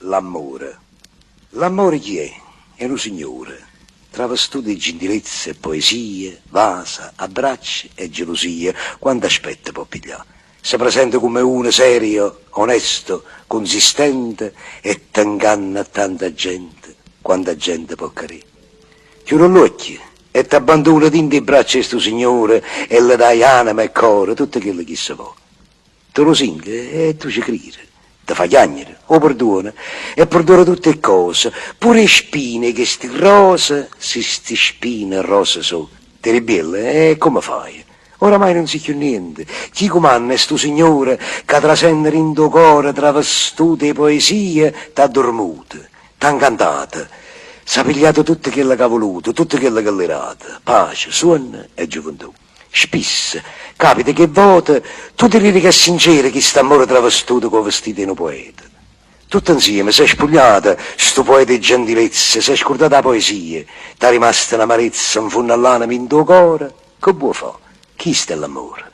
l'amore. L'amore chi è? È un signore, travestito di gentilezza e poesie, vasa, abbracci e gelosia. Quando aspetta può pigliare? Si presenta come uno serio, onesto, consistente e t'inganna tanta gente, quanta gente può carire. Chiudo gli occhi e t'abbandona dentro i braccia di sto signore e le dai anima e cuore, tutto quello che si può. Te lo senti e tu ci credi, ti fa chiagnere, o perdona, e perdona tutte le cose, pure le spine che sti rosa, se sti spine rosa sono, te le belle, e come fai? Oramai non si più niente. Chi comanda è sto signore che tra sente in tuo cuore travestute e poesie t'ha dormute, t'ha incantata, s'ha pigliato tutto quello che ha voluto, tutto quello che l'ha dato, pace, sonno e gioventù. Spesso capita che volte tu ti ridi che è sincero che st'amore travestito con vestito di un poeta. Tutto insieme sei spogliata, sto poeta di gentilezza, sei scordata la poesia, t'ha rimasta un'amarezza in fondo all'anima in tuo cuore, che vuoi fare? Chi sta l'amore?